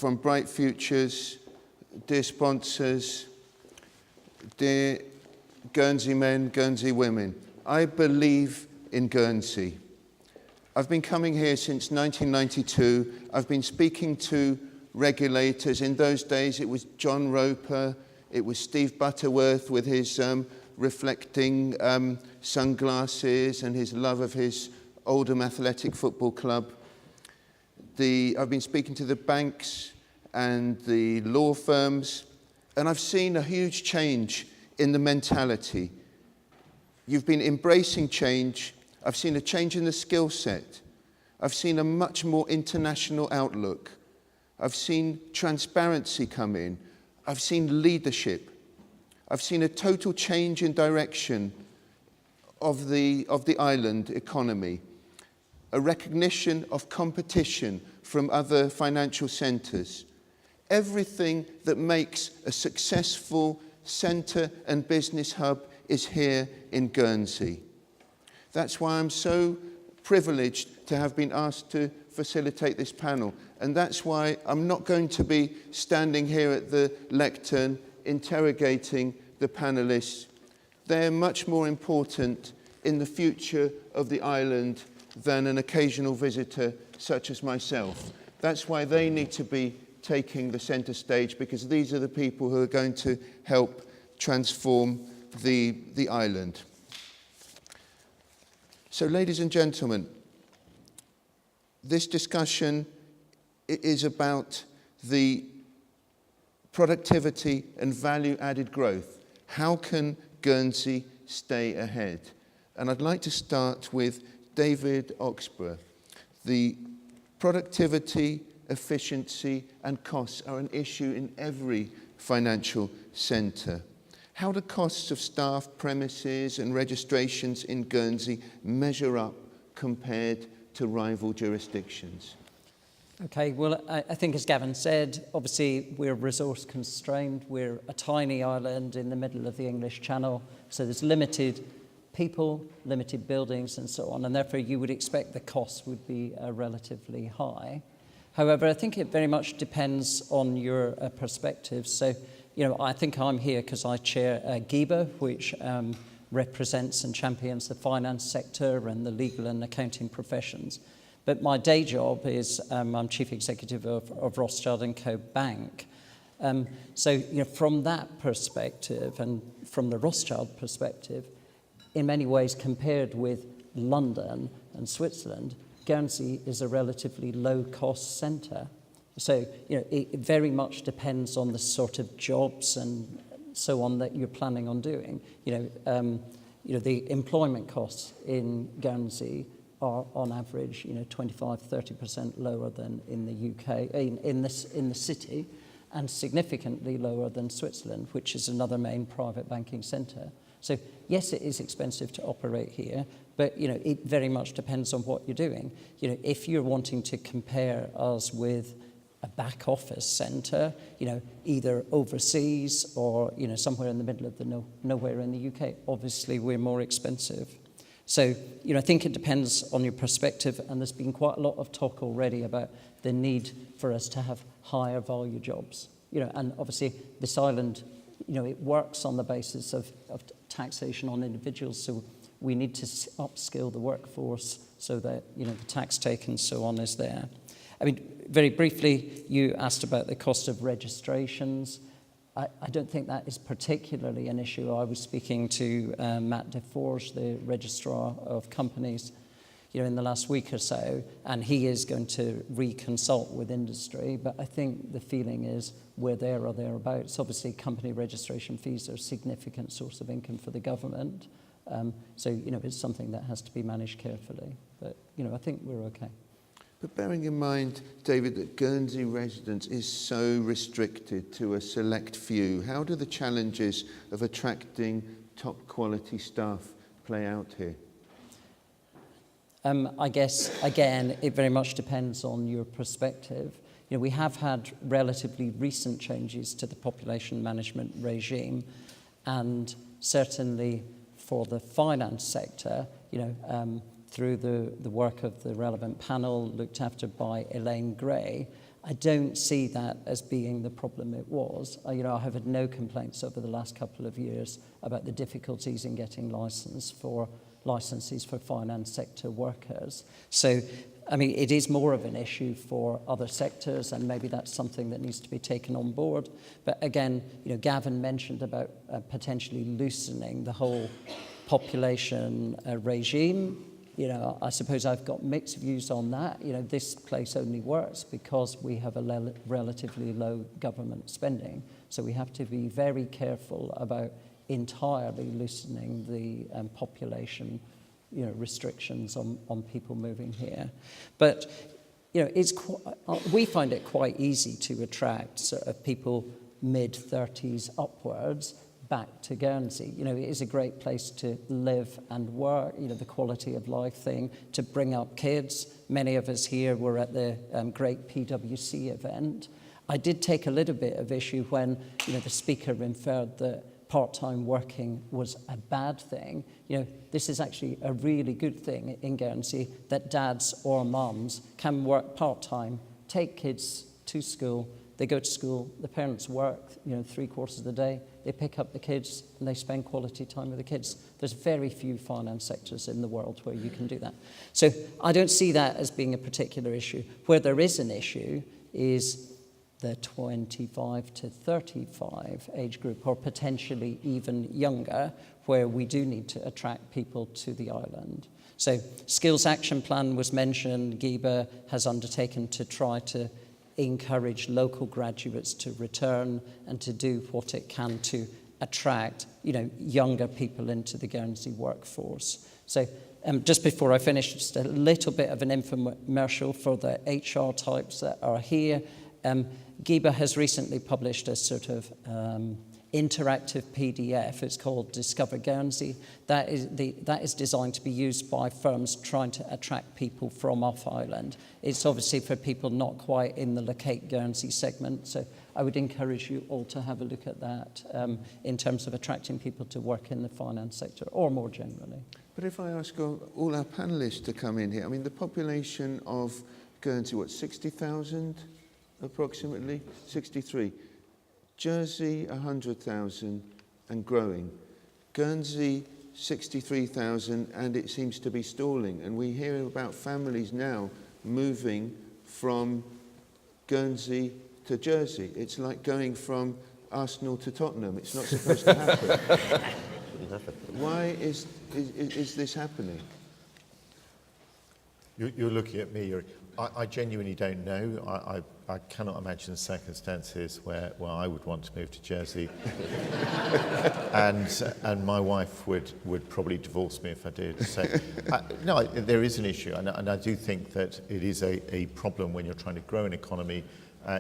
from Bright Futures, dear sponsors, dear Guernsey men, Guernsey women, I believe in Guernsey. I've been coming here since 1992. I've been speaking to regulators. In those days, it was John Roper, it was Steve Butterworth with his reflecting sunglasses and his love of his Oldham Athletic Football Club. I've been speaking to the banks and the law firms, and I've seen a huge change in the mentality. You've been embracing change. I've seen a change in the skill set. I've seen a much more international outlook. I've seen transparency come in. I've seen leadership. I've seen a total change in direction of the island economy, a recognition of competition from other financial centres. Everything that makes a successful centre and business hub is here in Guernsey. That's why I'm so privileged to have been asked to facilitate this panel. And that's why I'm not going to be standing here at the lectern interrogating the panelists. They're much more important in the future of the island than an occasional visitor such as myself. That's why they need to be taking the centre stage, because these are the people who are going to help transform the island. So, ladies and gentlemen, this discussion is about the productivity and value-added growth. How can Guernsey stay ahead? And I'd like to start with David Oxburgh. The productivity, efficiency, and costs are an issue in every financial centre. How do costs of staff, premises, and registrations in Guernsey measure up compared to rival jurisdictions? Okay, well, I think as Gavin said, obviously we're resource constrained. We're a tiny island in the middle of the English Channel, so there's limited people, limited buildings, and so on, and therefore you would expect the costs would be relatively high. However, I think it very much depends on your perspective. So, I think I'm here because I chair GIBA, which represents and champions the finance sector and the legal and accounting professions. But my day job is I'm chief executive of Rothschild & Co Bank. So, from that perspective and from the Rothschild perspective, in many ways compared with London and Switzerland, Guernsey is a relatively low-cost centre. So, it very much depends on the sort of jobs and so on that you're planning on doing. The employment costs in Guernsey are on average, 25-30% lower than in the UK, in the city, and significantly lower than Switzerland, which is another main private banking centre. So yes, it is expensive to operate here, but it very much depends on what you're doing. If you're wanting to compare us with a back office centre, either overseas or somewhere in the middle of the nowhere in the UK, obviously we're more expensive. So, I think it depends on your perspective, and there's been quite a lot of talk already about the need for us to have higher value jobs. And obviously this island, it works on the basis of taxation on individuals, so we need to upskill the workforce so that, the tax take and so on is there. I mean, very briefly, you asked about the cost of registrations. I don't think that is particularly an issue. I was speaking to Matt Deforge, the registrar of companies, in the last week or so, and he is going to reconsult with industry. But I think the feeling is we're there or thereabouts. Obviously, company registration fees are a significant source of income for the government. So, it's something that has to be managed carefully. But, I think we're okay. But bearing in mind, David, that Guernsey residence is so restricted to a select few, how do the challenges of attracting top quality staff play out here? I guess, again, it very much depends on your perspective. We have had relatively recent changes to the population management regime, and certainly for the finance sector, through the work of the relevant panel looked after by Elaine Gray, I don't see that as being the problem it was. I have had no complaints over the last couple of years about the difficulties in getting licenses for finance sector workers. So, it is more of an issue for other sectors, and maybe that's something that needs to be taken on board. But again, Gavin mentioned about potentially loosening the whole population regime. I suppose I've got mixed views on that. This place only works because we have a relatively low government spending. So we have to be very careful about entirely loosening the population, restrictions on people moving here. But, we find it quite easy to attract sort of people mid-30s upwards back to Guernsey. It is a great place to live and work, the quality of life thing, to bring up kids. Many of us here were at the great PwC event. I did take a little bit of issue when, the speaker inferred that part-time working was a bad thing. This is actually a really good thing in Guernsey, that dads or mums can work part-time, take kids to school. They go to school, the parents work, 3/4 of the day, they pick up the kids and they spend quality time with the kids. There's very few finance sectors in the world where you can do that. So I don't see that as being a particular issue. Where there is an issue is the 25 to 35 age group, or potentially even younger, where we do need to attract people to the island. So Skills Action Plan was mentioned. GIBA has undertaken to try to encourage local graduates to return and to do what it can to attract, younger people into the Guernsey workforce. So just before I finish, just a little bit of an infomercial for the HR types that are here. GIBA has recently published a sort of interactive PDF. It's called Discover Guernsey. That is designed to be used by firms trying to attract people from off-island. It's obviously for people not quite in the locate Guernsey segment, so I would encourage you all to have a look at that in terms of attracting people to work in the finance sector, or more generally. But if I ask all our panellists to come in here, the population of Guernsey, 60,000 approximately? 63. Jersey, 100,000 and growing. Guernsey, 63,000, and it seems to be stalling. And we hear about families now moving from Guernsey to Jersey. It's like going from Arsenal to Tottenham. It's not supposed to happen. Why is this happening? You're looking at me, Yuri. I genuinely don't know. I cannot imagine circumstances where I would want to move to Jersey. and my wife would probably divorce me if I did. So, no, there is an issue. And I do think that it is a problem when you're trying to grow an economy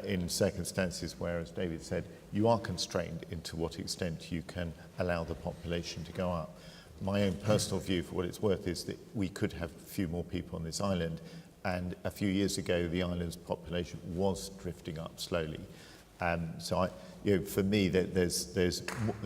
in circumstances where, as David said, you are constrained into what extent you can allow the population to go up. My own personal view, for what it's worth, is that we could have a few more people on this island. And a few years ago, the island's population was drifting up slowly. So, for me, there's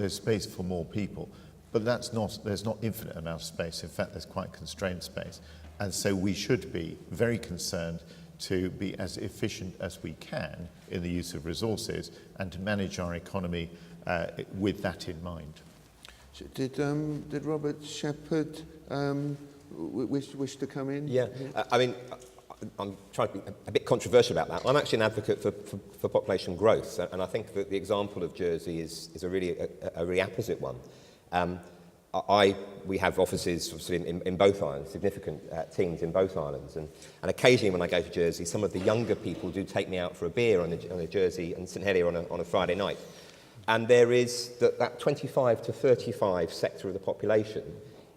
space for more people, but there's not infinite amount of space. In fact, there's quite constrained space, and so we should be very concerned to be as efficient as we can in the use of resources and to manage our economy with that in mind. So did Robert Shepherd wish to come in? Yeah, I'm trying to be a bit controversial about that. I'm actually an advocate for population growth, and I think that the example of Jersey is a really apposite one. We have offices obviously in both islands, significant teams in both islands, and occasionally when I go to Jersey, some of the younger people do take me out for a beer on a Jersey and St Helier on a Friday night. And there is that 25 to 35 sector of the population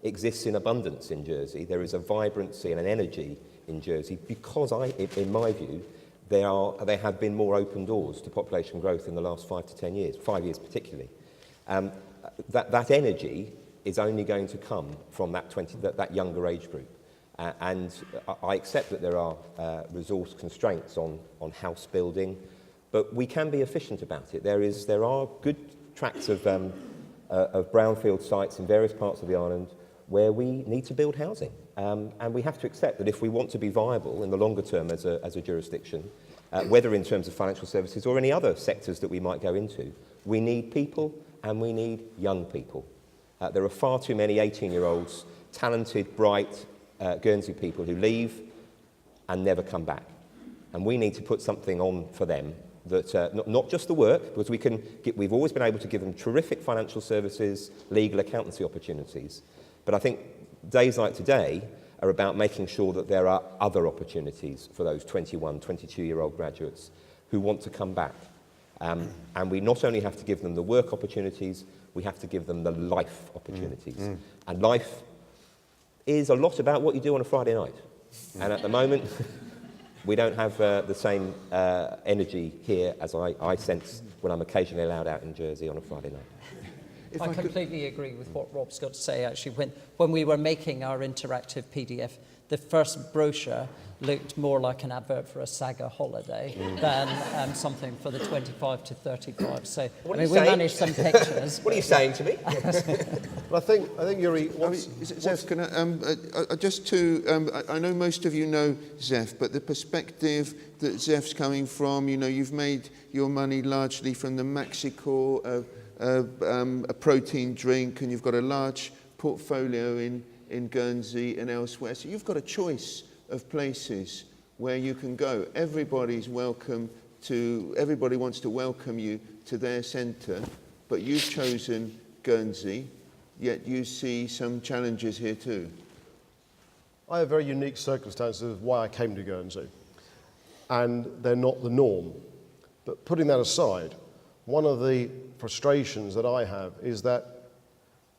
exists in abundance in Jersey. There is a vibrancy and an energy in Jersey because, in my view, they have been more open doors to population growth in the last 5 to 10 years, 5 years particularly. That energy is only going to come from that younger age group. And I accept that there are resource constraints on house building, but we can be efficient about it. There are good tracts of brownfield sites in various parts of the island where we need to build housing. And we have to accept that if we want to be viable in the longer term as a jurisdiction, whether in terms of financial services or any other sectors that we might go into, we need people and we need young people. There are far too many 18-year-olds, talented, bright Guernsey people who leave and never come back. And we need to put something on for them that not just the work, because we've always been able to give them terrific financial services, legal, accountancy opportunities. But I think days like today are about making sure that there are other opportunities for those 21, 22-year-old graduates who want to come back. And we not only have to give them the work opportunities, we have to give them the life opportunities. And life is a lot about what you do on a Friday night. And at the moment, we don't have the same energy here as I sense when I'm occasionally allowed out in Jersey on a Friday night. I completely agree with what Rob's got to say, actually. When we were making our interactive PDF, the first brochure looked more like an advert for a Saga holiday than something for the 25 to 35. So, we managed some pictures. What are you saying to me? But I think Yuri, Zef, can I know most of you know Zef, but the perspective that Zef's coming from, you've made your money largely from the Maxicorp, a protein drink, and you've got a large portfolio in Guernsey and elsewhere. So you've got a choice of places where you can go. Everybody wants to welcome you to their centre, but you've chosen Guernsey, yet you see some challenges here too. I have very unique circumstances of why I came to Guernsey, and they're not the norm. But putting that aside, one of the frustrations that I have is that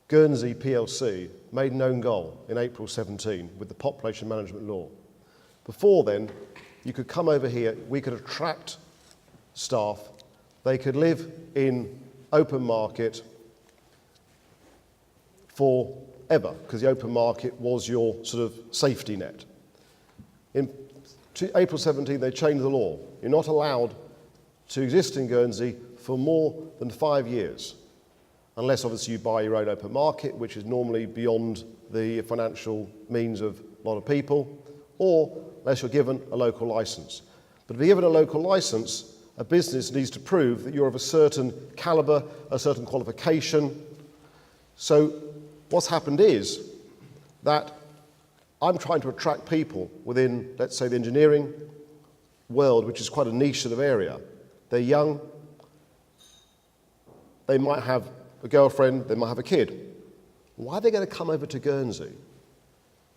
Guernsey PLC made an own goal in April 17 with the population management law. Before then, you could come over here, we could attract staff, they could live in open market forever, because the open market was your sort of safety net. In April 17, they changed the law. You're not allowed to exist in Guernsey for more than 5 years, unless obviously you buy your own open market, which is normally beyond the financial means of a lot of people, or unless you're given a local license. But to be given a local license, a business needs to prove that you're of a certain caliber, a certain qualification. So what's happened is that I'm trying to attract people within, let's say, the engineering world, which is quite a niche sort of area. They're young, they might have a girlfriend, they might have a kid. Why are they going to come over to Guernsey,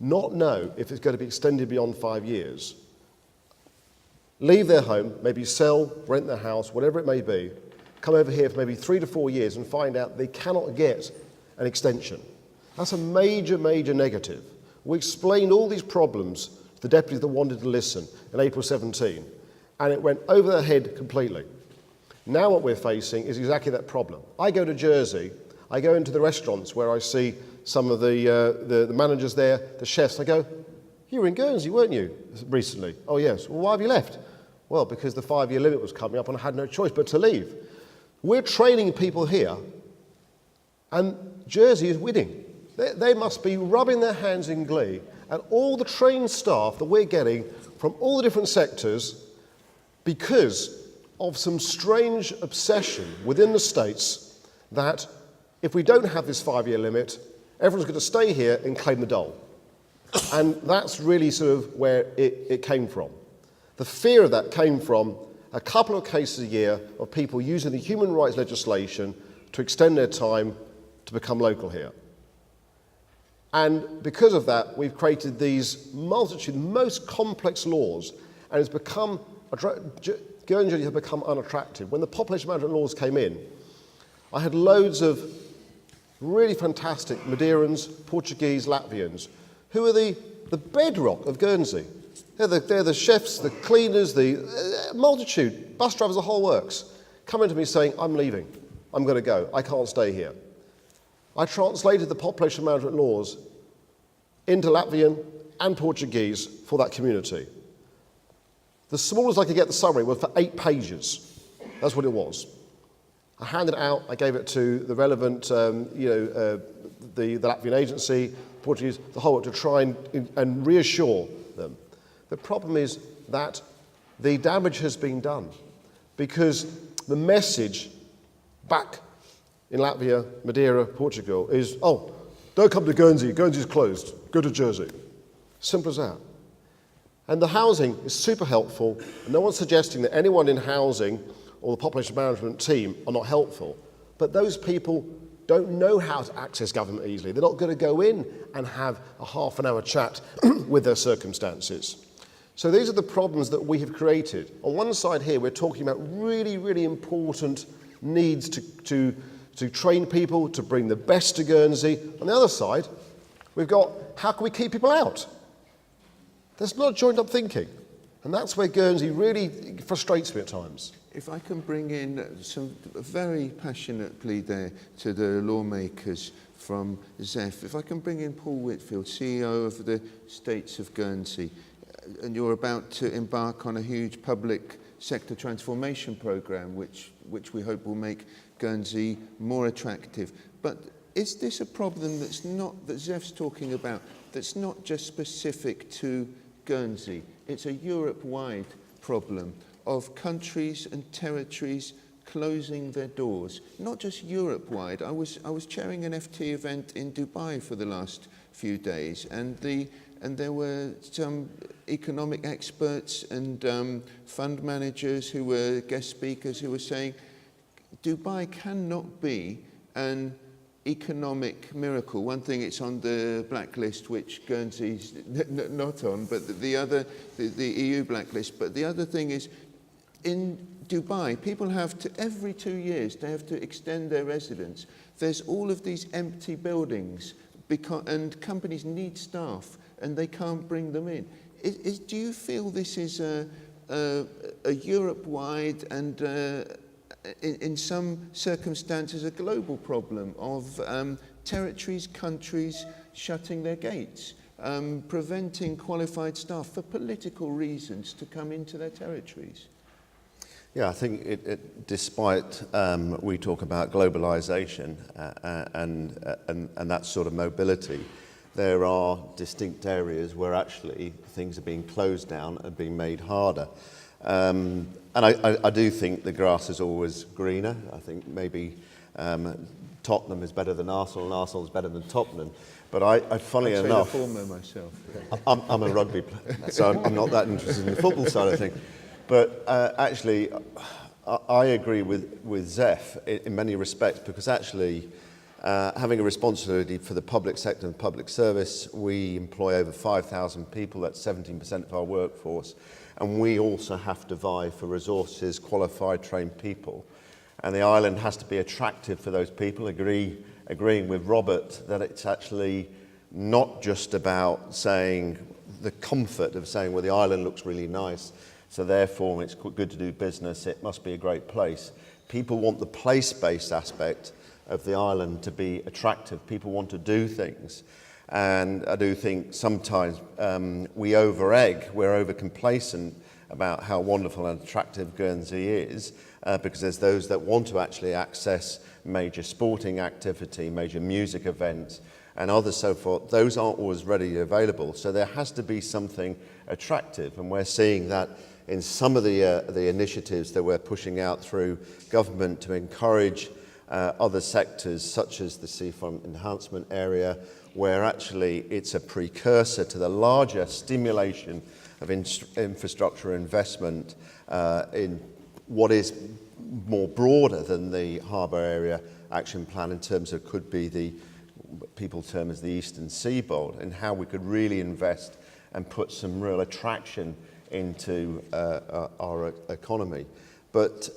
not know if it's going to be extended beyond 5 years, leave their home, maybe sell, rent their house, whatever it may be, come over here for maybe 3 to 4 years and find out they cannot get an extension? That's a major, major negative. We explained all these problems to the deputies that wanted to listen in April 17, and it went over their head completely. Now what we're facing is exactly that problem. I go to Jersey, I go into the restaurants where I see some of the managers there, the chefs. I go, you were in Guernsey, weren't you, recently? Oh, yes. Well, why have you left? Well, because the 5-year limit was coming up and I had no choice but to leave. We're training people here, and Jersey is winning. They must be rubbing their hands in glee at all the trained staff that we're getting from all the different sectors because of some strange obsession within the States that if we don't have this 5-year limit, everyone's going to stay here and claim the dole. And that's really sort of where it came from. The fear of that came from a couple of cases a year of people using the human rights legislation to extend their time to become local here. And because of that, we've created these multitude, most complex laws, and it's become, Guernsey has become unattractive. When the population management laws came in, I had loads of really fantastic Madeirans, Portuguese, Latvians, who are the bedrock of Guernsey. They're the chefs, the cleaners, the multitude, bus drivers, the whole works, coming to me saying, I'm leaving, I'm going to go, I can't stay here. I translated the population management laws into Latvian and Portuguese for that community. The smallest I could get the summary was for 8 pages. That's what it was. I handed it out, I gave it to the relevant, the Latvian agency, Portuguese, the whole, to try and reassure them. The problem is that the damage has been done because the message back in Latvia, Madeira, Portugal is, oh, don't come to Guernsey, Guernsey's closed, go to Jersey. Simple as that. And the housing is super helpful. No one's suggesting that anyone in housing or the population management team are not helpful, but those people don't know how to access government easily. They're not going to go in and have a half-an-hour chat with their circumstances. So these are the problems that we have created. On one side here, we're talking about really, really important needs to train people, to bring the best to Guernsey. On the other side, we've got, how can we keep people out? There's not joined-up thinking. And that's where Guernsey really frustrates me at times. If I can bring in some very passionate plea there to the lawmakers from Zef, if I can bring in Paul Whitfield, CEO of the States of Guernsey, and you're about to embark on a huge public sector transformation programme, which we hope will make Guernsey more attractive. But is this a problem that's not, that Zef's talking about, that's not just specific to Guernsey? It's a Europe-wide problem of countries and territories closing their doors, not just Europe-wide. I was chairing an FT event in Dubai for the last few days, and there were some economic experts and fund managers who were guest speakers who were saying Dubai cannot be an economic miracle. One thing, it's on the blacklist, which Guernsey's not on, but the other, the EU blacklist. But the other thing is, in Dubai, people have to, every 2 years, they have to extend their residence. There's all of these empty buildings, and companies need staff, and they can't bring them in. Do you feel this is a Europe-wide and in some circumstances a global problem of territories, countries shutting their gates, preventing qualified staff for political reasons to come into their territories? Yeah, I think despite we talk about globalization and that sort of mobility, there are distinct areas where actually things are being closed down and being made harder. And I do think the grass is always greener. I think maybe Tottenham is better than Arsenal and Arsenal is better than Tottenham. But funnily enough, the former myself. I'm a rugby player, so I'm not that interested in the football side of things. But actually, I agree with Zef in many respects, because actually having a responsibility for the public sector and public service, we employ over 5,000 people, that's 17% of our workforce, and we also have to vie for resources, qualified, trained people. And the island has to be attractive for those people, agreeing with Robert that it's actually not just about saying the comfort of saying, well, the island looks really nice, so therefore it's good to do business, it must be a great place. People want the place-based aspect of the island to be attractive. People want to do things. And I do think sometimes we over-egg, we're over-complacent about how wonderful and attractive Guernsey is, because there's those that want to actually access major sporting activity, major music events, and others so forth. Those aren't always readily available. So there has to be something attractive, and we're seeing that in some of the initiatives that we're pushing out through government to encourage other sectors, such as the seafront enhancement area, where actually it's a precursor to the larger stimulation of infrastructure investment in what is more broader than the harbour area action plan, in terms of could be the people term as the Eastern Seaboard, and how we could really invest and put some real attraction into our economy. But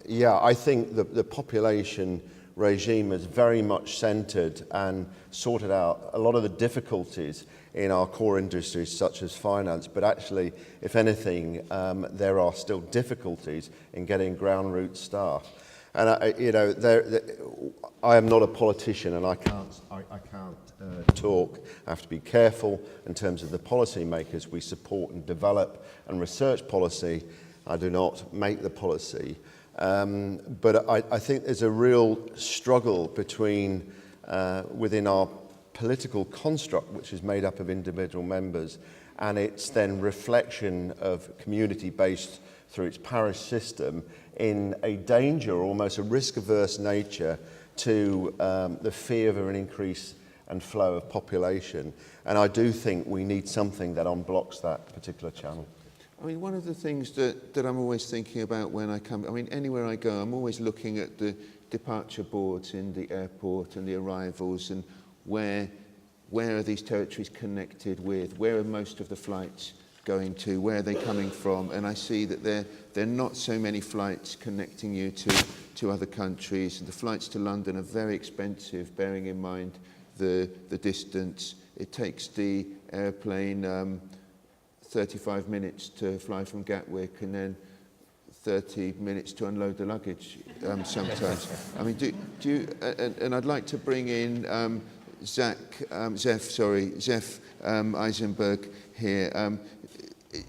yeah, I think the population regime is very much centred and sorted out a lot of the difficulties in our core industries such as finance, but actually, if anything, there are still difficulties in getting ground root staff. And I am not a politician, and I can't talk. I have to be careful in terms of the policy makers. We support and develop and research policy. I do not make the policy. But I think there's a real struggle between, within our political construct, which is made up of individual members, and its then reflection of community-based through its parish system in a danger, or almost a risk-averse nature to the fear of an increase and flow of population. And I do think we need something that unblocks that particular channel. I mean, one of the things that I'm always thinking about when I come, I mean, anywhere I go, I'm always looking at the departure boards in the airport and the arrivals, and where are these territories connected with? Where are most of the flights going to? Where are they coming from? And I see that there are not so many flights connecting you to other countries. And the flights to London are very expensive, bearing in mind the distance. It takes the airplane 35 minutes to fly from Gatwick, and then 30 minutes to unload the luggage sometimes. I mean, do you, and I'd like to bring in Zef Eisenberg here.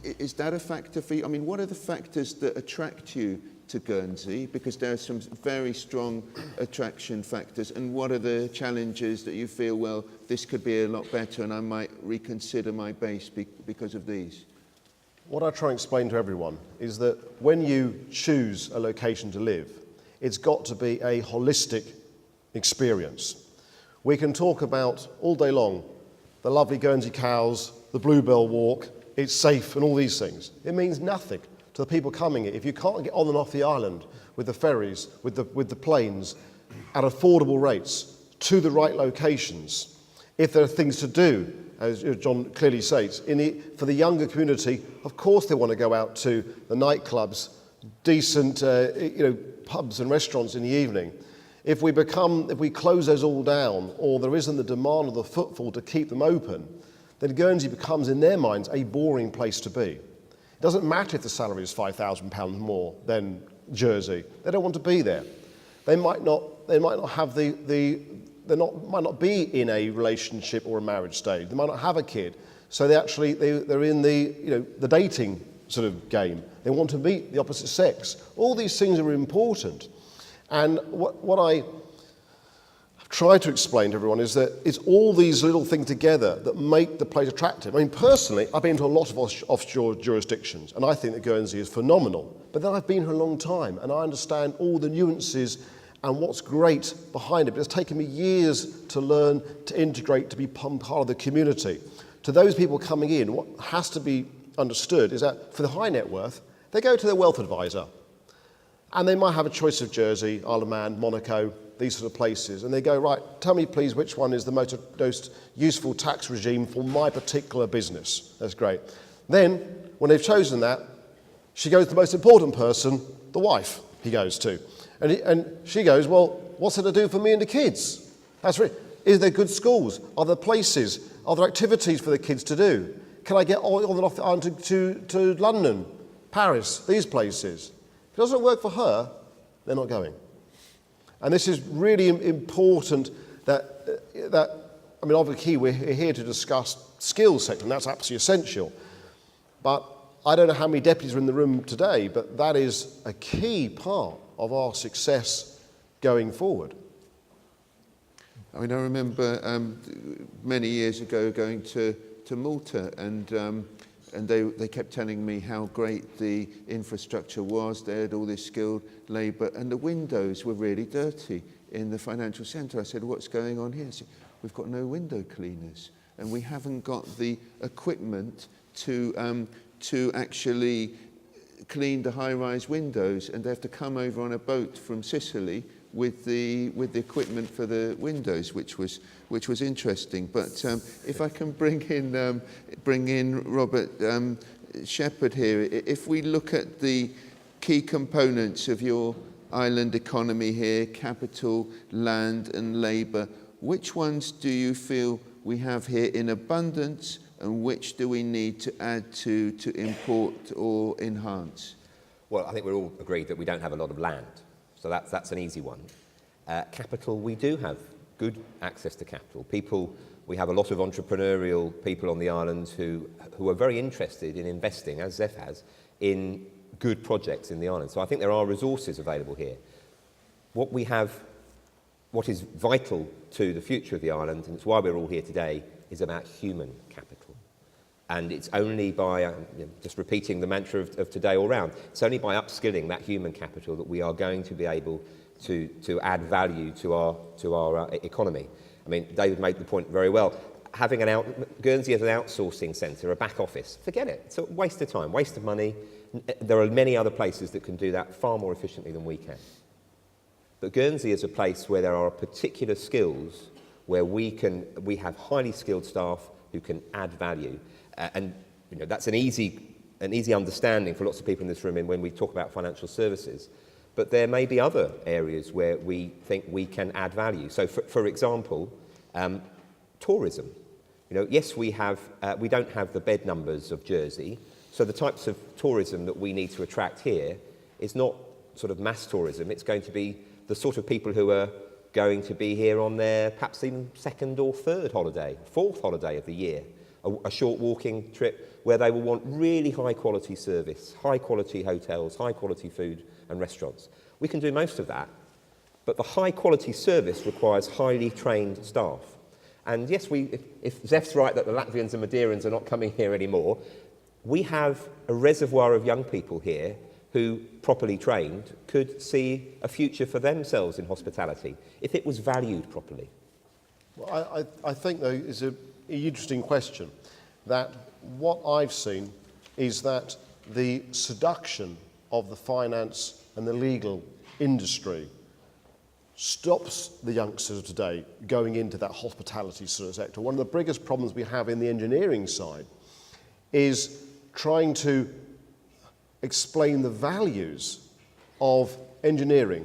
Is that a factor for you? I mean, what are the factors that attract you to Guernsey? Because there are some very strong attraction factors. And what are the challenges that you feel, well, this could be a lot better and I might reconsider my base because of these? What I try and explain to everyone is that when you choose a location to live, it's got to be a holistic experience. We can talk about all day long the lovely Guernsey cows, the Bluebell Walk, it's safe and all these things. It means nothing to the people coming here if you can't get on and off the island with the ferries, with the planes at affordable rates to the right locations. If there are things to do, as John clearly states, for the younger community, of course they want to go out to the nightclubs, decent pubs and restaurants in the evening. If we close those all down, or there isn't the demand or the footfall to keep them open, then Guernsey becomes, in their minds, a boring place to be. It doesn't matter if the salary is £5,000 more than Jersey. They don't want to be there. They might not have might not be in a relationship or a marriage stage. They might not have a kid. So they're in the dating sort of game. They want to meet the opposite sex. All these things are important. And what I try to explain to everyone is that it's all these little things together that make the place attractive. I mean, personally, I've been to a lot of offshore jurisdictions, and I think that Guernsey is phenomenal. But then I've been here a long time, and I understand all the nuances and what's great behind it. But it's taken me years to learn, to integrate, to become part of the community. To those people coming in, what has to be understood is that for the high net worth, they go to their wealth advisor. And they might have a choice of Jersey, Isle of Man, Monaco, these sort of places. And they go, right, tell me please which one is the most useful tax regime for my particular business. That's great. Then, when they've chosen that, she goes to the most important person, the wife he goes to. And she goes, well, what's it to do for me and the kids? That's right. Is there good schools? Are there places? Are there activities for the kids to do? Can I get on and off the island to London, Paris, these places? If it doesn't work for her, they're not going. And this is really important that I mean, obviously we're here to discuss skills sector, and that's absolutely essential. But I don't know how many deputies are in the room today, but that is a key part of our success going forward. I mean, I remember many years ago going to Malta, and they kept telling me how great the infrastructure was. They had all this skilled labour, and the windows were really dirty in the financial centre. I said, what's going on here? They said, we've got no window cleaners, and we haven't got the equipment to actually clean the high-rise windows, and they have to come over on a boat from Sicily with the equipment for the windows, which was interesting. But if I can bring in Robert Shepherd here, if we look at the key components of your island economy here, capital, land and labour, which ones do you feel we have here in abundance, and which do we need to add to import or enhance? Well, I think we're all agreed that we don't have a lot of land. So that's an easy one. Capital, we do have good access to capital. We have a lot of entrepreneurial people on the island who are very interested in investing, as Zef has, in good projects in the island. So I think there are resources available here. What we have, what is vital to the future of the island, and it's why we're all here today, is about human capital. And it's only by, just repeating the mantra of today all round, it's only by upskilling that human capital that we are going to be able to add value to our economy. I mean, David made the point very well. Having Guernsey as an outsourcing centre, a back office, forget it. It's a waste of time, waste of money. There are many other places that can do that far more efficiently than we can. But Guernsey is a place where there are particular skills where we have highly skilled staff who can add value. And that's an easy understanding for lots of people in this room when we talk about financial services. But there may be other areas where we think we can add value. So, for example, tourism. Yes, we don't have the bed numbers of Jersey, so the types of tourism that we need to attract here is not sort of mass tourism. It's going to be the sort of people who are going to be here on their perhaps even second or third holiday, fourth holiday of the year, a short walking trip where they will want really high quality service, high quality hotels, high quality food and restaurants. We can do most of that, but the high quality service requires highly trained staff. And yes, if Zef's right that the Latvians and Madeirans are not coming here anymore, we have a reservoir of young people here who, properly trained, could see a future for themselves in hospitality if it was valued properly. Well, I think, though, is an interesting question, that what I've seen is that the seduction of the finance and the legal industry stops the youngsters of today going into that hospitality sort of sector. One of the biggest problems we have in the engineering side is trying to explain the values of engineering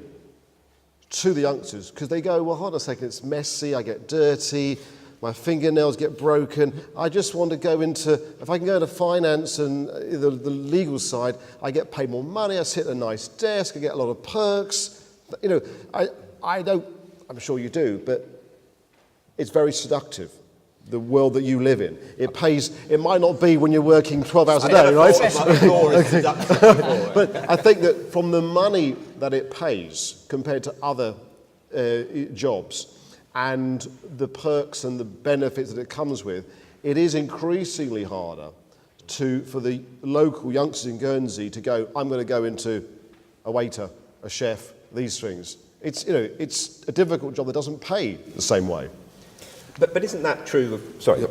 to the youngsters, because they go, well, hold on a second, it's messy, I get dirty, my fingernails get broken, I just want to go into, if I can go into finance and the legal side, I get paid more money, I sit at a nice desk, I get a lot of perks. I don't, I'm sure you do, but it's very seductive, the world that you live in. It pays, it might not be when you're working 12 hours a day, right? But I think that from the money that it pays compared to other jobs and the perks and the benefits that it comes with, it is increasingly harder for the local youngsters in Guernsey to go, I'm going to go into a waiter, a chef, these things. It's a difficult job that doesn't pay the same way. But isn't that true of... Sorry,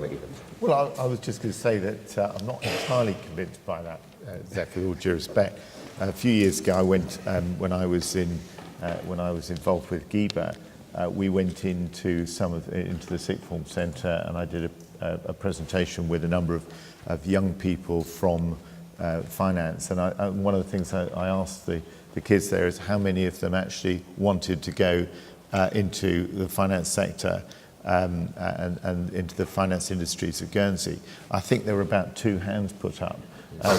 Well, I was just going to say that I'm not entirely convinced by that, Zef, with all due respect. A few years ago, I went, when I was involved with GIBA, we went into the sixth form centre, and I did a presentation with a number of young people from finance. And one of the things I asked the kids there is how many of them actually wanted to go into the finance sector and into the finance industries of Guernsey. I think there were about 2 hands put up.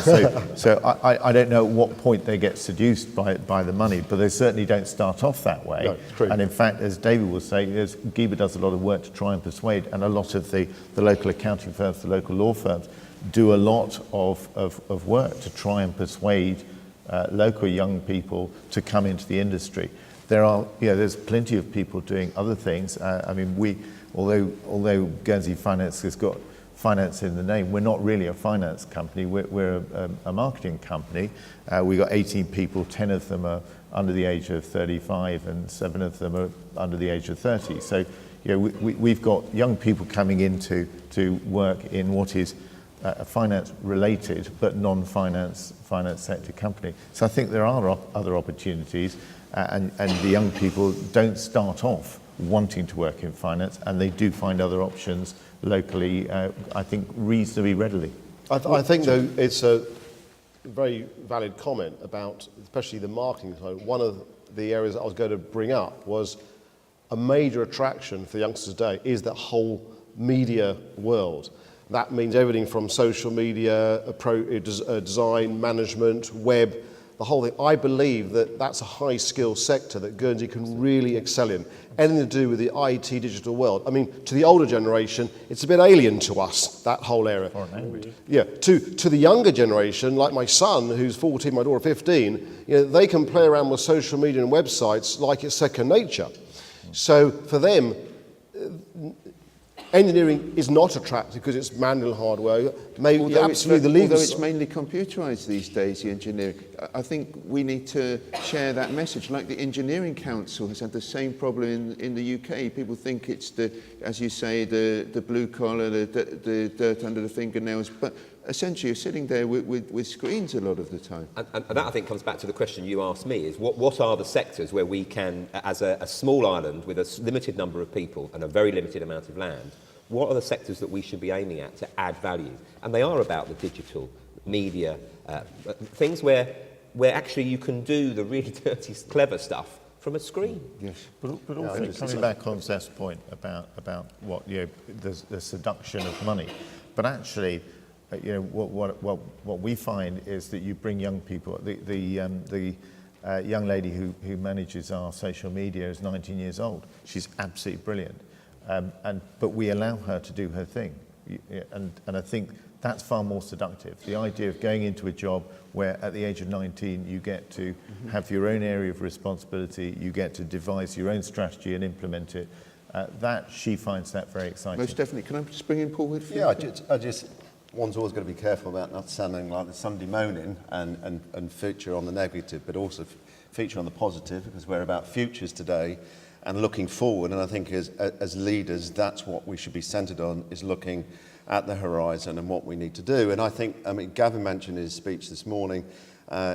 So I don't know at what point they get seduced by the money, but they certainly don't start off that way. No, true. And in fact, as David will say, GIBA does a lot of work to try and persuade, and a lot of the local accounting firms, the local law firms, do a lot of work to try and persuade local young people to come into the industry. There's plenty of people doing other things. Although Guernsey Finance has got finance in the name, we're not really a finance company. We're a marketing company. We've got 18 people, 10 of them are under the age of 35, and 7 of them are under the age of 30. So, we've got young people coming in to work in what is a finance-related but non-finance sector company. So I think there are other opportunities, and the young people don't start off wanting to work in finance, and they do find other options locally, I think, reasonably readily. I think, though, it's a very valid comment about especially the marketing side. One of the areas that I was going to bring up was a major attraction for the youngsters today is that whole media world. That means everything from social media, design, management, web, the whole thing. I believe that that's a high skill sector that Guernsey can really excel in. Anything to do with the IT digital world. I mean, to the older generation, it's a bit alien to us, that whole area. Foreign language. Yeah, to the younger generation, like my son, who's 14, my daughter 15, they can play around with social media and websites like it's second nature. So for them, engineering is not attractive because it's manual hardware. Maybe absolutely the legal. Although it's mainly computerised these days, the engineering. I think we need to share that message. Like the Engineering Council has had the same problem in the UK. People think it's as you say, the blue collar, the dirt under the fingernails, but essentially you're sitting there with screens a lot of the time. And that, I think, comes back to the question you asked me, is what are the sectors where we can, as a small island with a limited number of people and a very limited amount of land, what are the sectors that we should be aiming at to add value? And they are about the digital, media, things where actually you can do the really dirty, clever stuff from a screen. Yes. But also coming back on Zef's point about what the seduction of money, but actually, what we find is that you bring young people. The young lady who manages our social media is 19 years old. She's absolutely brilliant, but we allow her to do her thing, and I think that's far more seductive. The idea of going into a job where at the age of 19 you get to have your own area of responsibility, you get to devise your own strategy and implement it. That she finds that very exciting. Most definitely. Can I just bring in Paul Whitfield? Yeah, I just one's always got to be careful about not sounding like the Sunday moaning and feature on the negative, but also feature on the positive, because we're about futures today and looking forward. And I think as leaders, that's what we should be centred on, is looking at the horizon and what we need to do. And I think, Gavin mentioned in his speech this morning,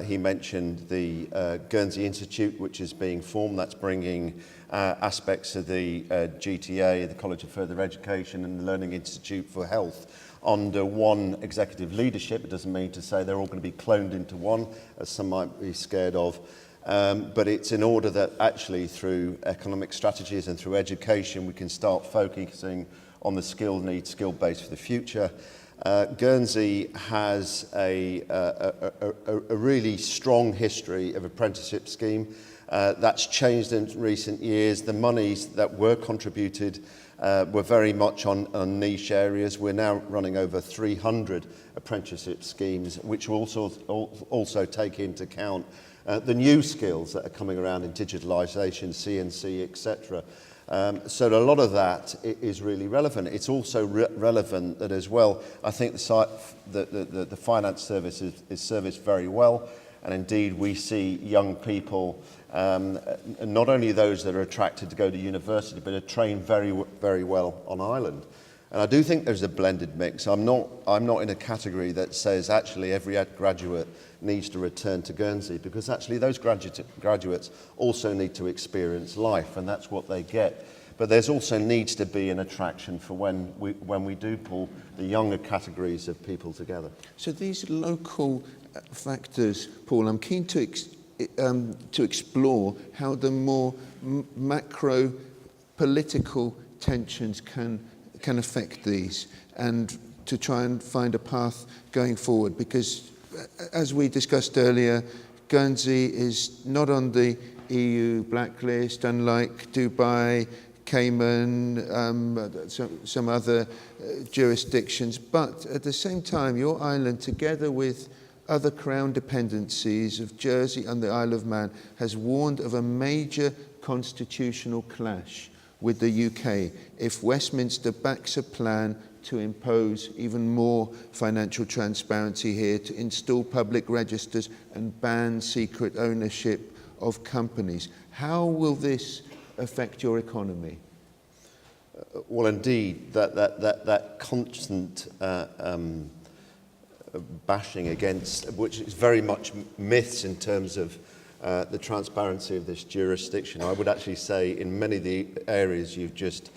he mentioned the Guernsey Institute, which is being formed. That's bringing aspects of the GTA, the College of Further Education, and the Learning Institute for Health under one executive leadership. It doesn't mean to say they're all going to be cloned into one, as some might be scared of. But it's in order that actually through economic strategies and through education we can start focusing on the skill base for the future. Guernsey has a really strong history of apprenticeship scheme. That's changed in recent years. The monies that were contributed were very much on niche areas. We're now running over 300 apprenticeship schemes, which will also take into account the new skills that are coming around in digitalisation, CNC, etc. So a lot of that is really relevant. It's also relevant that as well, I think the finance service is serviced very well, and indeed we see young people, not only those that are attracted to go to university, but are trained very, very well on island. And I do think there's a blended mix. I'm not in a category that says actually every graduate needs to return to Guernsey, because actually those graduates also need to experience life, and that's what they get. But there's also needs to be an attraction for when we do pull the younger categories of people together. So these local factors, Paul, I'm keen to explore how the more macro political tensions can affect these, and to try and find a path going forward, because as we discussed earlier, Guernsey is not on the EU blacklist, unlike Dubai, Cayman, some other jurisdictions, but at the same time your island, together with other crown dependencies of Jersey and the Isle of Man, has warned of a major constitutional clash with the UK if Westminster backs a plan to impose even more financial transparency here, to install public registers and ban secret ownership of companies. How will this affect your economy? Well, indeed, that constant bashing against, which is very much myths in terms of the transparency of this jurisdiction. I would actually say in many of the areas you've just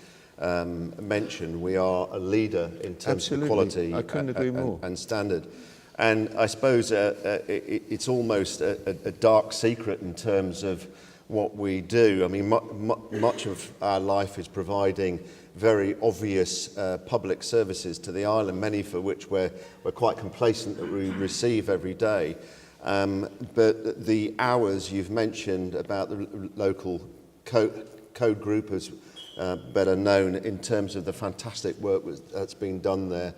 mentioned, we are a leader in terms of quality. I couldn't agree more. And standard. And I suppose it's almost a dark secret in terms of what we do. I mean, much of our life is providing very obvious public services to the island, many for which we're quite complacent that we receive every day. But the hours you've mentioned about the local code group is better known in terms of the fantastic work that's been done there.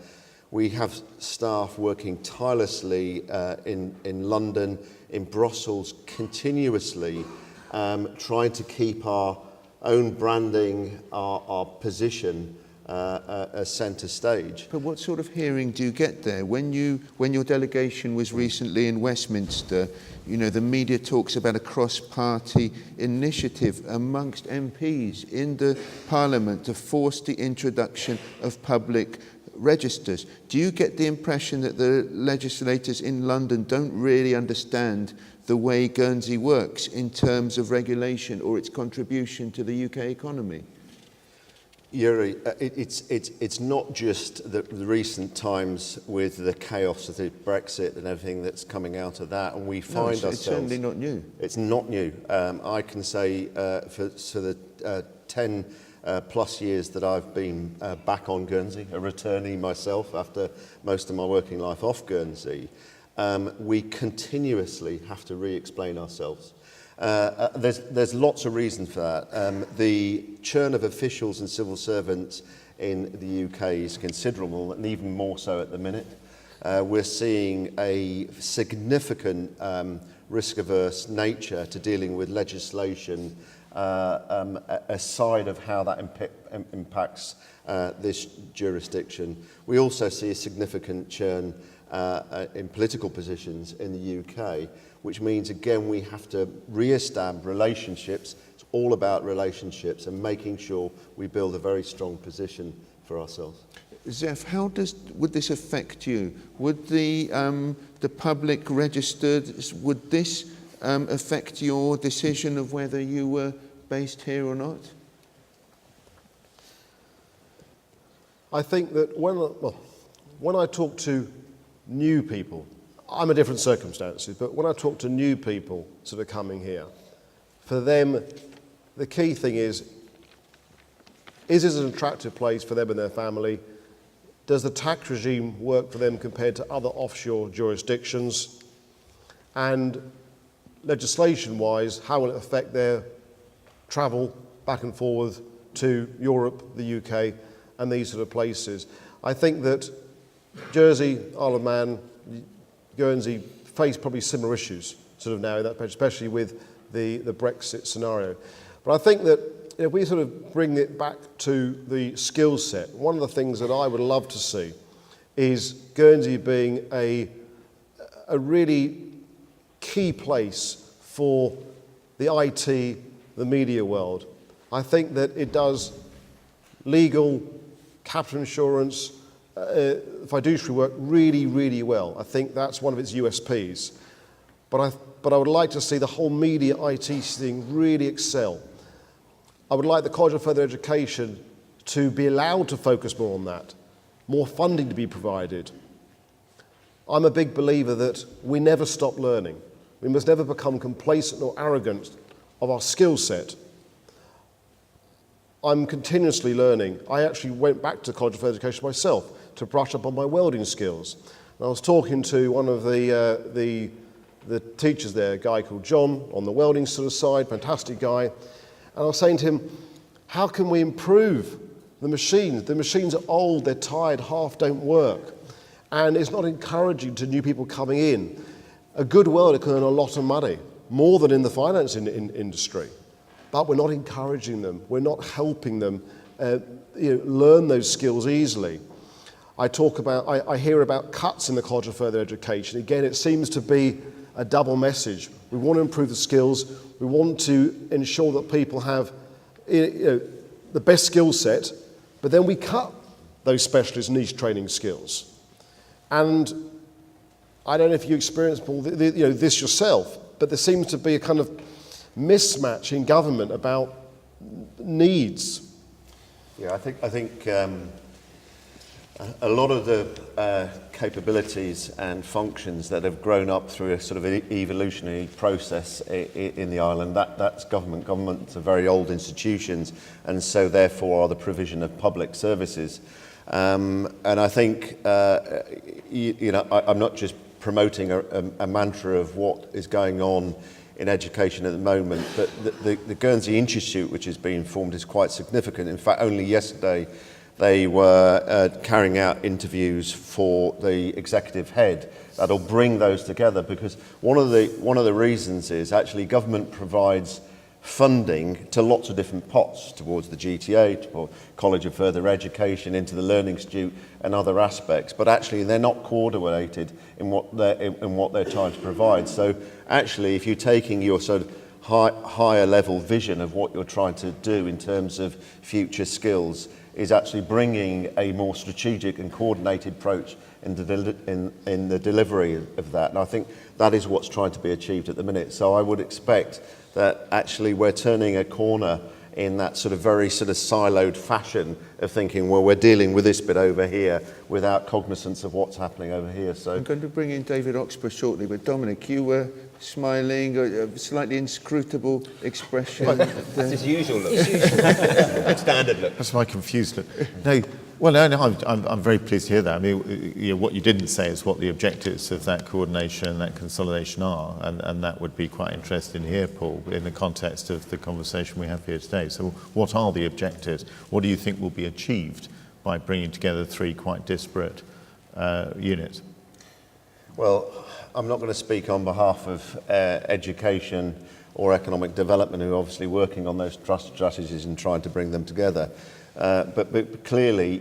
We have staff working tirelessly in London, in Brussels, continuously trying to keep our own branding, our position as centre stage. But what sort of hearing do you get there? When your delegation was recently in Westminster, you know, the media talks about a cross-party initiative amongst MPs in the Parliament to force the introduction of public registers. Do you get the impression that the legislators in London don't really understand the way Guernsey works in terms of regulation or its contribution to the UK economy? Yuri, it's not just the recent times with the chaos of the Brexit and everything that's coming out of that, and we find ourselves... It's certainly not new. It's not new. I can say for the 10 plus years that I've been back on Guernsey, a returnee myself after most of my working life off Guernsey, we continuously have to re-explain ourselves. There's lots of reasons for that. The churn of officials and civil servants in the UK is considerable, and even more so at the minute. We're seeing a significant risk-averse nature to dealing with legislation aside of how that impacts this jurisdiction. We also see a significant churn in political positions in the UK, which means, again, we have to re-establish relationships. It's all about relationships and making sure we build a very strong position for ourselves. Zef, how would this affect you? Would the public registered, would this affect your decision of whether you were based here or not? I think that when I talk to new people, I'm in different circumstances, but when I talk to new people sort of coming here, for them, the key thing is this an attractive place for them and their family? Does the tax regime work for them compared to other offshore jurisdictions? And legislation-wise, how will it affect their travel back and forward to Europe, the UK, and these sort of places? I think that Jersey, Isle of Man, Guernsey face probably similar issues sort of now, especially with the Brexit scenario. But I think that if we sort of bring it back to the skill set, one of the things that I would love to see is Guernsey being a really key place for the IT, the media world. I think that it does legal, capital insurance, fiduciary work really, really well. I think that's one of its USPs. But I would like to see the whole media IT thing really excel. I would like the College of Further Education to be allowed to focus more on that, more funding to be provided. I'm a big believer that we never stop learning. We must never become complacent or arrogant of our skill set. I'm continuously learning. I actually went back to College of Further Education myself to brush up on my welding skills. And I was talking to one of the teachers there, a guy called John, on the welding sort of side, fantastic guy. And I was saying to him, how can we improve the machines? The machines are old, they're tired, half don't work. And it's not encouraging to new people coming in. A good welder can earn a lot of money, more than in the finance industry. But we're not encouraging them. We're not helping them learn those skills easily. I hear about cuts in the College of Further Education. Again, it seems to be a double message. We want to improve the skills. We want to ensure that people have the best skill set, but then we cut those specialist niche training skills. And I don't know if you experience, Paul, this yourself, but there seems to be a kind of mismatch in government about needs. Yeah, I think a lot of the capabilities and functions that have grown up through a sort of evolutionary process in the island, that's government. Governments are very old institutions, and so therefore are the provision of public services. And I think, I'm not just promoting a mantra of what is going on in education at the moment, but the Guernsey Institute, which is being formed, is quite significant. In fact, only yesterday they were carrying out interviews for the executive head that'll bring those together, because one of the reasons is actually government provides funding to lots of different pots, towards the GTA, to College of Further Education, into the Learning Institute and other aspects, but actually they're not coordinated in what they're trying to provide. So actually, if you're taking your sort of higher level vision of what you're trying to do in terms of future skills, is actually bringing a more strategic and coordinated approach in the delivery of that. And I think that is what's trying to be achieved at the minute. So I would expect that actually we're turning a corner in that sort of very sort of siloed fashion of thinking, well, we're dealing with this bit over here without cognizance of what's happening over here. So I'm going to bring in David Oxburgh shortly, but Dominic, you were smiling, a slightly inscrutable expression. That's his usual look. Standard look. That's my confused look. No, well, no, I'm very pleased to hear that. I mean, what you didn't say is what the objectives of that coordination and that consolidation are, and that would be quite interesting to hear, Paul, in the context of the conversation we have here today. So what are the objectives? What do you think will be achieved by bringing together three quite disparate units? Well, I'm not going to speak on behalf of education or economic development, who are obviously working on those trust strategies and trying to bring them together. But clearly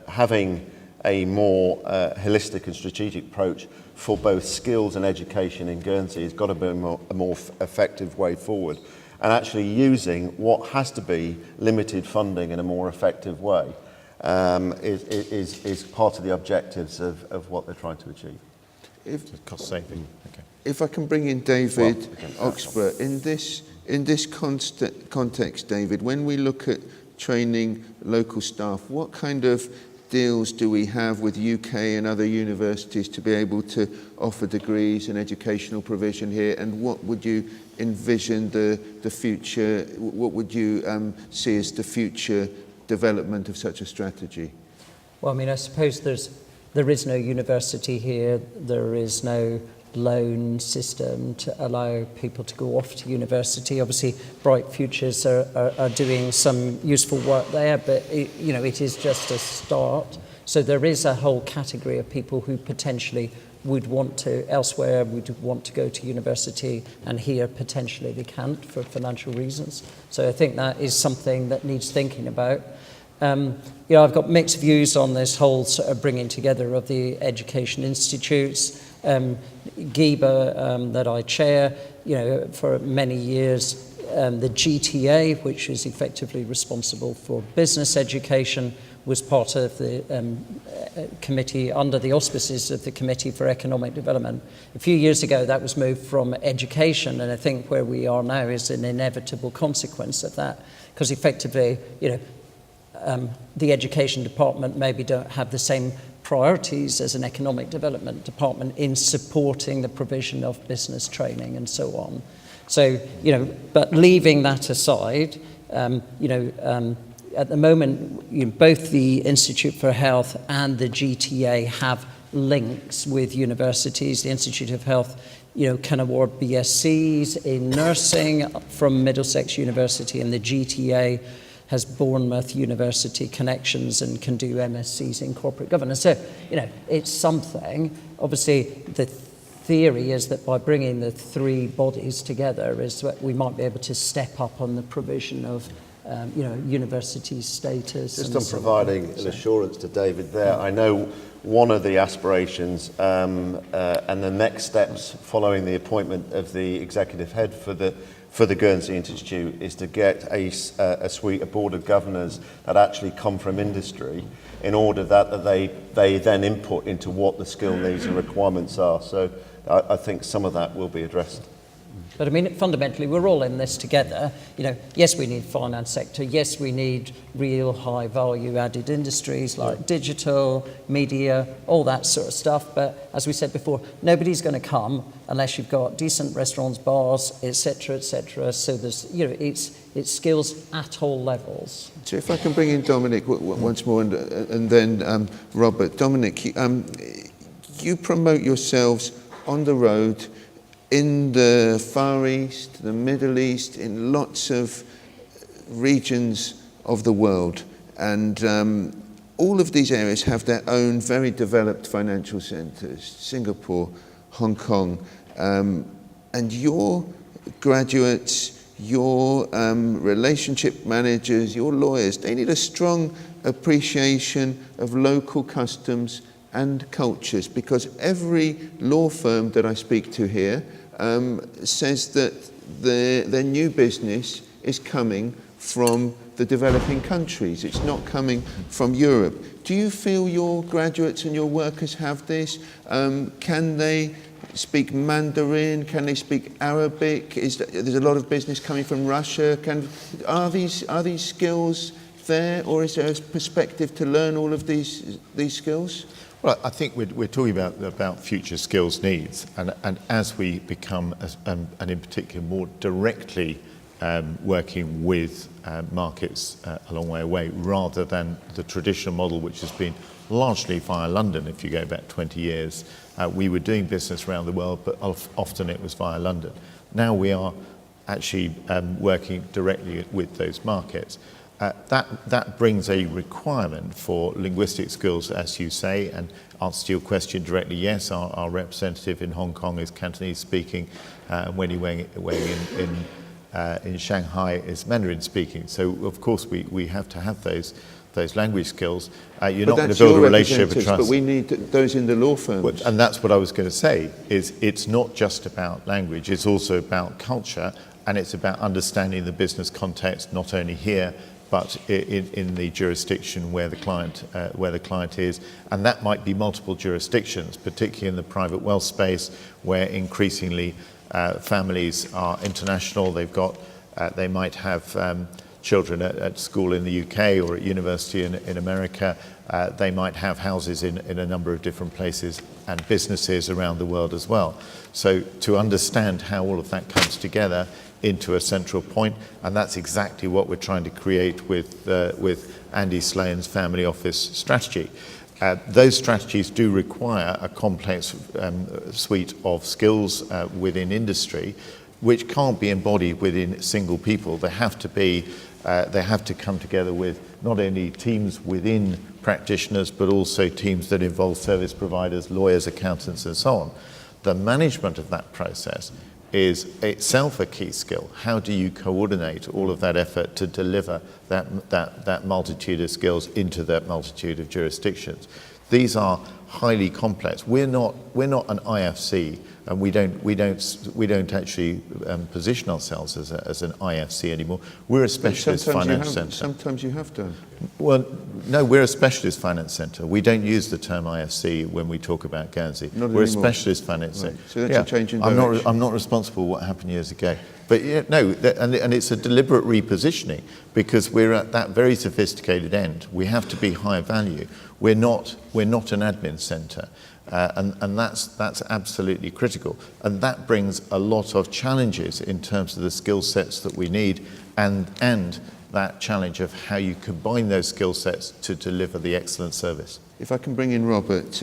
having a more holistic and strategic approach for both skills and education in Guernsey has got to be a more effective way forward. And actually using what has to be limited funding in a more effective way is part of the objectives of what they're trying to achieve. Cost saving. Okay. If I can bring in David Oxburgh, in this context, David, when we look at training local staff, what kind of deals do we have with UK and other universities to be able to offer degrees and educational provision here? And what would you envision the future, what would you see as the future development of such a strategy? Well, I mean, I suppose there is no university here, there is no loan system to allow people to go off to university. Obviously, Bright Futures are doing some useful work there, but it is just a start. So there is a whole category of people who potentially would want to elsewhere, would want to go to university, and here potentially they can't for financial reasons. So I think that is something that needs thinking about. I've got mixed views on this whole sort of bringing together of the education institutes. GIBA that I chair, for many years, the GTA, which is effectively responsible for business education, was part of the committee under the auspices of the Committee for Economic Development. A few years ago, that was moved from education, and I think where we are now is an inevitable consequence of that, because effectively, the education department maybe don't have the same priorities as an economic development department in supporting the provision of business training and so on. So, but leaving that aside, at the moment, both the Institute for Health and the GTA have links with universities. The Institute of Health, can award BScs in nursing from Middlesex University, and the GTA has Bournemouth University connections and can do MScs in corporate governance. So, it's something. Obviously, the theory is that by bringing the three bodies together is that we might be able to step up on the provision of, university status. Just on providing an assurance to David there, I know one of the aspirations and the next steps following the appointment of the executive head for the Guernsey Institute is to get a suite of board of governors that actually come from industry, in order that they then input into what the skill needs and requirements are. So I think some of that will be addressed. But I mean, fundamentally, we're all in this together. Yes, we need finance sector. Yes, we need real high value added industries like digital, media, all that sort of stuff. But as we said before, nobody's going to come unless you've got decent restaurants, bars, etc., etc. So there's, it's skills at all levels. So if I can bring in Dominic once more, and then Robert. Dominic, you promote yourselves on the road in the Far East, the Middle East, in lots of regions of the world. And all of these areas have their own very developed financial centres, Singapore, Hong Kong, and your graduates, your relationship managers, your lawyers, they need a strong appreciation of local customs and cultures, because every law firm that I speak to here says that their new business is coming from the developing countries. It's not coming from Europe. Do you feel your graduates and your workers have this? Can they speak Mandarin? Can they speak Arabic? There's a lot of business coming from Russia. Are these skills there, or is there a perspective to learn all of these skills? Well, I think we're talking about future skills needs, and as we become, and in particular more directly working with markets a long way away, rather than the traditional model which has been largely via London. If you go back 20 years, we were doing business around the world, but often it was via London. Now we are actually working directly with those markets. That brings a requirement for linguistic skills, as you say, and answer to your question directly, yes, our representative in Hong Kong is Cantonese speaking, and when he weighing in Shanghai is Mandarin speaking. So of course we have to have those language skills. You're not going to build a relationship of trust. But we need those in the law firms. And that's what I was going to say, is it's not just about language, it's also about culture, and it's about understanding the business context, not only here, but in the jurisdiction where the client is, and that might be multiple jurisdictions, particularly in the private wealth space, where increasingly families are international. They might have children at school in the UK or at university in America. They might have houses in a number of different places and businesses around the world as well. So to understand how all of that comes together into a central point, and that's exactly what we're trying to create with Andy Slane's family office strategy. Those strategies do require a complex suite of skills within industry, which can't be embodied within single people. They have to come together with not only teams within practitioners, but also teams that involve service providers, lawyers, accountants, and so on. The management of that process is itself a key skill. How do you coordinate all of that effort to deliver that multitude of skills into that multitude of jurisdictions? These are highly complex. We're not an IFC, and we don't actually position ourselves as an IFC anymore. We're a specialist finance centre. Sometimes you have done. Well, no, we're a specialist finance centre. We don't use the term IFC when we talk about Guernsey. Not we're anymore. A specialist finance centre. So that's a change in direction. I'm not responsible for what happened years ago. But yeah, no, and it's a deliberate repositioning, because we're at that very sophisticated end. We have to be high value. We're not an admin centre. And that's absolutely critical. And that brings a lot of challenges in terms of the skill sets that we need, and that challenge of how you combine those skill sets to deliver the excellent service. If I can bring in Robert,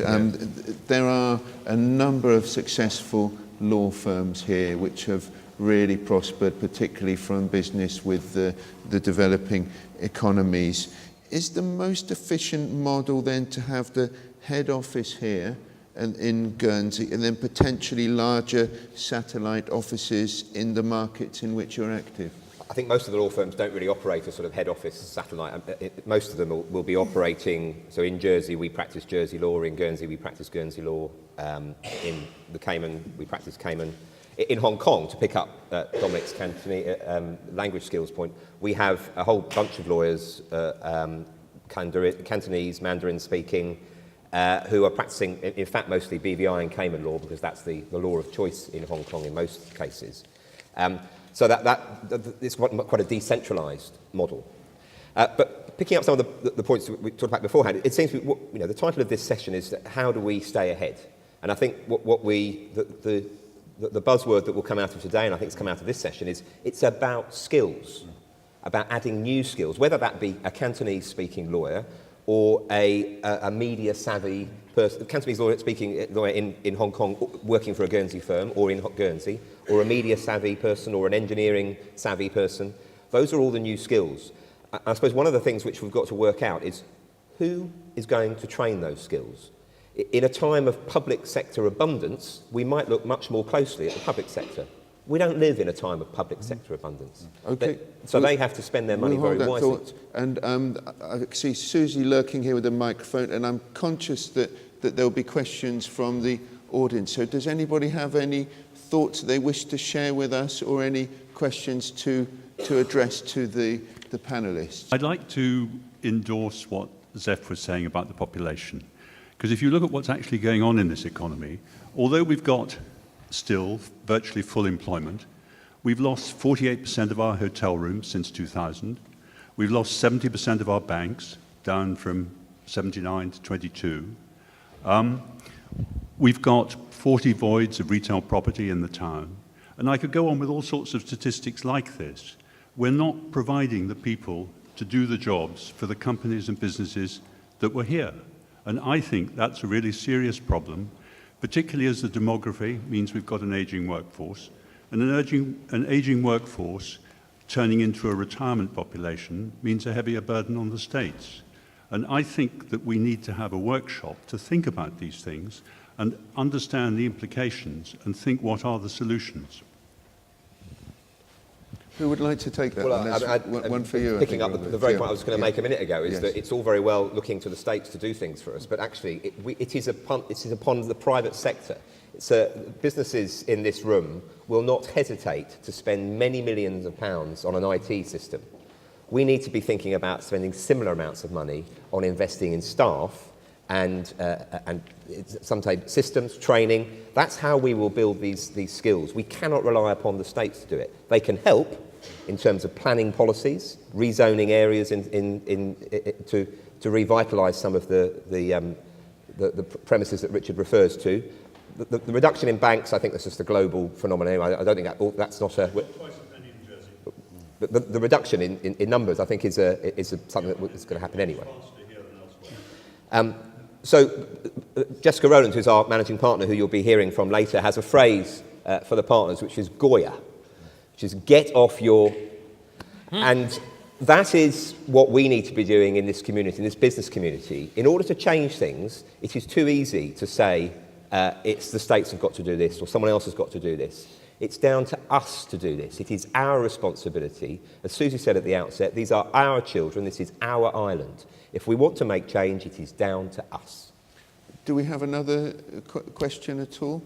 there are a number of successful law firms here which have really prospered, particularly from business with the developing economies. Is the most efficient model then to have the head office here and in Guernsey, and then potentially larger satellite offices in the markets in which you're active? I think most of the law firms don't really operate a sort of head office satellite. Most of them will be operating, so in Jersey we practice Jersey law, in Guernsey we practice Guernsey law, in the Cayman we practice Cayman. In Hong Kong, to pick up Dominic's language skills point, we have a whole bunch of lawyers, Cantonese, Mandarin speaking, who are practicing, in fact, mostly BVI and Cayman law, because that's the law of choice in Hong Kong in most cases. So it's quite a decentralised model. But picking up some of the points that we talked about beforehand, it seems the title of this session is how do we stay ahead? And I think the buzzword that will come out of today, and I think it's come out of this session, is it's about skills, about adding new skills, whether that be a Cantonese-speaking lawyer or a media-savvy Cantonese lawyer in Hong Kong working for a Guernsey firm or in Guernsey, or a media savvy person or an engineering savvy person. Those are all the new skills. I suppose one of the things which we've got to work out is who is going to train those skills. In a time of public sector abundance, we might look much more closely at the public sector. We don't live in a time of public sector abundance. Okay. So they have to spend their money very wisely. Thought. And I see Susie lurking here with a microphone, and I'm conscious that there'll be questions from the audience. So does anybody have any thoughts they wish to share with us, or any questions to address to the panellists? I'd like to endorse what Zef was saying about the population. Because if you look at what's actually going on in this economy, although we've got still virtually full employment, we've lost 48% of our hotel rooms since 2000. We've lost 70% of our banks, down from 79 to 22. We've got 40 voids of retail property in the town. And I could go on with all sorts of statistics like this. We're not providing the people to do the jobs for the companies and businesses that were here. And I think that's a really serious problem, particularly as the demography means we've got an aging workforce. And an aging workforce turning into a retirement population means a heavier burden on the states. And I think that we need to have a workshop to think about these things and understand the implications and think what are the solutions. Who would like to take that? Well, one for you. Picking up the very point I was going to make a minute ago is that it's all very well looking to the states to do things for us, but actually it is upon the private sector. Businesses in this room will not hesitate to spend many millions of pounds on an IT system. We need to be thinking about spending similar amounts of money on investing in staff and sometimes systems, training. That's how we will build these skills. We cannot rely upon the states to do it. They can help in terms of planning policies, rezoning areas to revitalise some of the premises that Richard refers to. The reduction in banks, I think that's just a global phenomenon. I don't think that's not a... The reduction in numbers, I think, is something that's going to happen anyway. So Jessica Rowland, who's our managing partner, who you'll be hearing from later, has a phrase for the partners, which is Goya, which is get off your... And that is what we need to be doing in this community, in this business community. In order to change things, it is too easy to say it's the states have got to do this or someone else has got to do this. It's down to us to do this. It is our responsibility. As Susie said at the outset, these are our children. This is our island. If we want to make change, it is down to us. Do we have another question at all?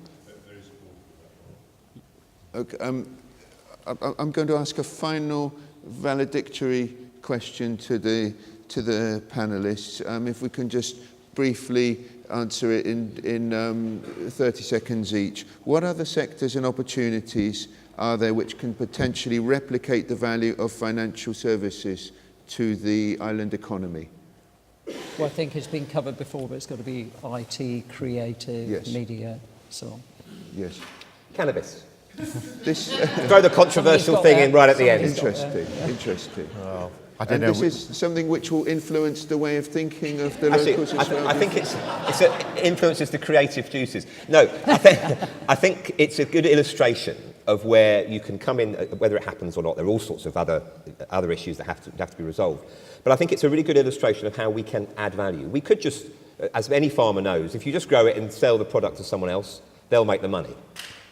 Okay, I'm going to ask a final valedictory question to the panellists. If we can just briefly answer it in 30 seconds each. What other sectors and opportunities are there which can potentially replicate the value of financial services to the island economy? Well, I think it's been covered before, but it's got to be IT, creative, media, so on. Yes. Cannabis. This throw the controversial thing in right at the end. Interesting. Well, I don't know. This is something which will influence the way of thinking of the locals as well. I think it influences the creative juices. No, I think it's a good illustration of where you can come in, whether it happens or not. There are all sorts of other issues that have to be resolved. But I think it's a really good illustration of how we can add value. We could just, as any farmer knows, if you just grow it and sell the product to someone else, they'll make the money.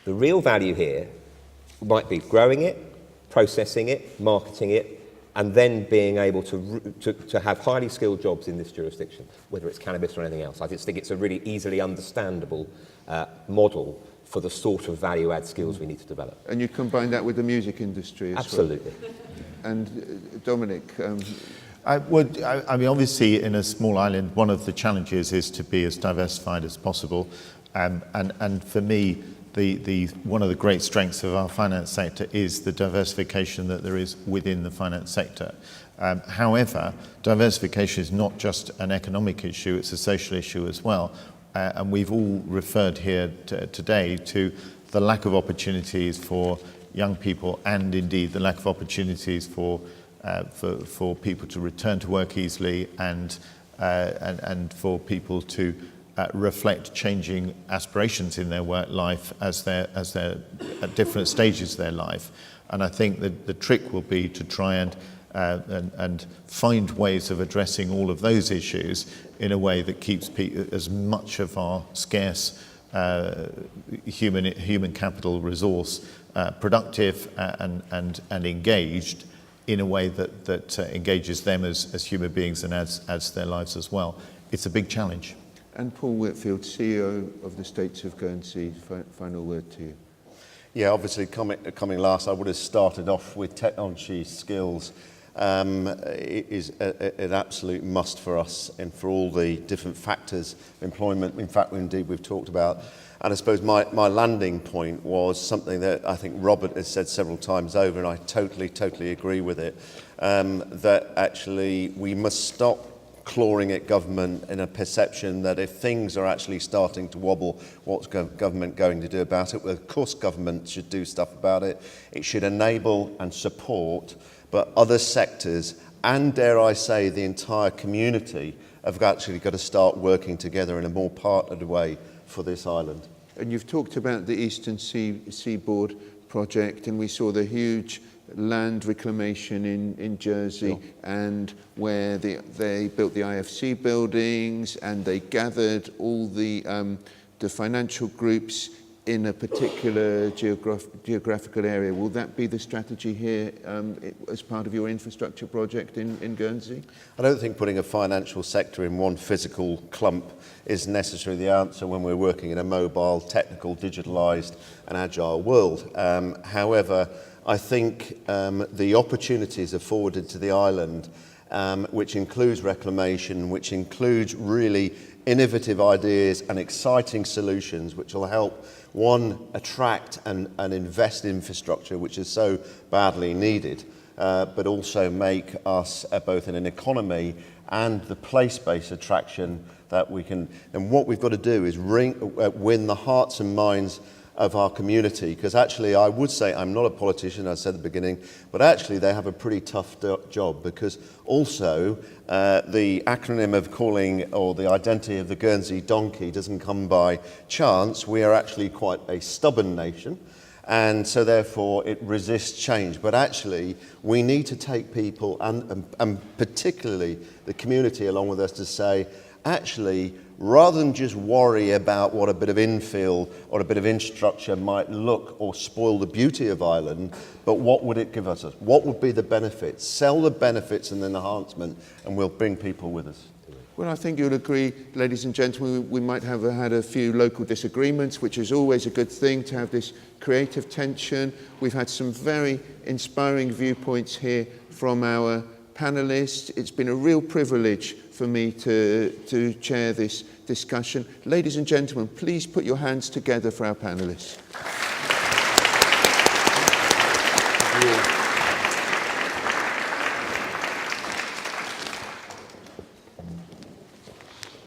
The real value here might be growing it, processing it, marketing it, and then being able to have highly skilled jobs in this jurisdiction, whether it's cannabis or anything else. I just think it's a really easily understandable model for the sort of value-add skills we need to develop. And you combine that with the music industry as Absolutely. well. And Dominic? I mean, obviously, in a small island, one of the challenges is to be as diversified as possible. And for me, one of the great strengths of our finance sector is the diversification that there is within the finance sector. However, diversification is not just an economic issue, it's a social issue as well. And we've all referred here today to the lack of opportunities for young people and indeed the lack of opportunities for people to return to work easily and for people to reflect changing aspirations in their work life as they're at different stages of their life. And I think that the trick will be to try and find ways of addressing all of those issues in a way that keeps as much of our scarce human capital resource productive and engaged in a way that engages them as human beings and adds their lives as well. It's a big challenge. And Paul Whitfield, CEO of the States of Guernsey, final word to you. Yeah, obviously coming last, I would have started off with technology skills. It is an absolute must for us and for all the different factors of employment. In fact, indeed, we've talked about. And I suppose my landing point was something that I think Robert has said several times over, and I totally agree with it, that actually we must stop clawing at government in a perception that if things are actually starting to wobble, what's government going to do about it? Well, of course government should do stuff about it. It should enable and support, but other sectors, and dare I say the entire community, have actually got to start working together in a more partnered way for this island. And you've talked about the Eastern Seaboard project, and we saw the huge land reclamation in Jersey, sure, and where they built the IFC buildings and they gathered all the financial groups in a particular geographical area. Will that be the strategy here as part of your infrastructure project in Guernsey? I don't think putting a financial sector in one physical clump is necessarily the answer when we're working in a mobile, technical, digitalised and agile world. However, I think the opportunities afforded to the island, which includes reclamation, which includes really innovative ideas and exciting solutions which will help, one, attract and invest in infrastructure, which is so badly needed, but also make us both in an economy and the place-based attraction that we can. And what we've got to do is win the hearts and minds of our community, because actually I would say I'm not a politician, I said at the beginning, but actually they have a pretty tough job, because also the acronym of calling, or the identity of the Guernsey donkey doesn't come by chance. We are actually quite a stubborn nation, and so therefore it resists change. But actually we need to take people and particularly the community along with us to say, actually, rather than just worry about what a bit of infill or a bit of infrastructure might look or spoil the beauty of Ireland, but what would it give us? What would be the benefits? Sell the benefits and the enhancement, and we'll bring people with us. Well, I think you'll agree, ladies and gentlemen, we might have had a few local disagreements, which is always a good thing, to have this creative tension. We've had some very inspiring viewpoints here from our panellists. It's been a real privilege for me to chair this discussion. Ladies and gentlemen, please put your hands together for our panellists.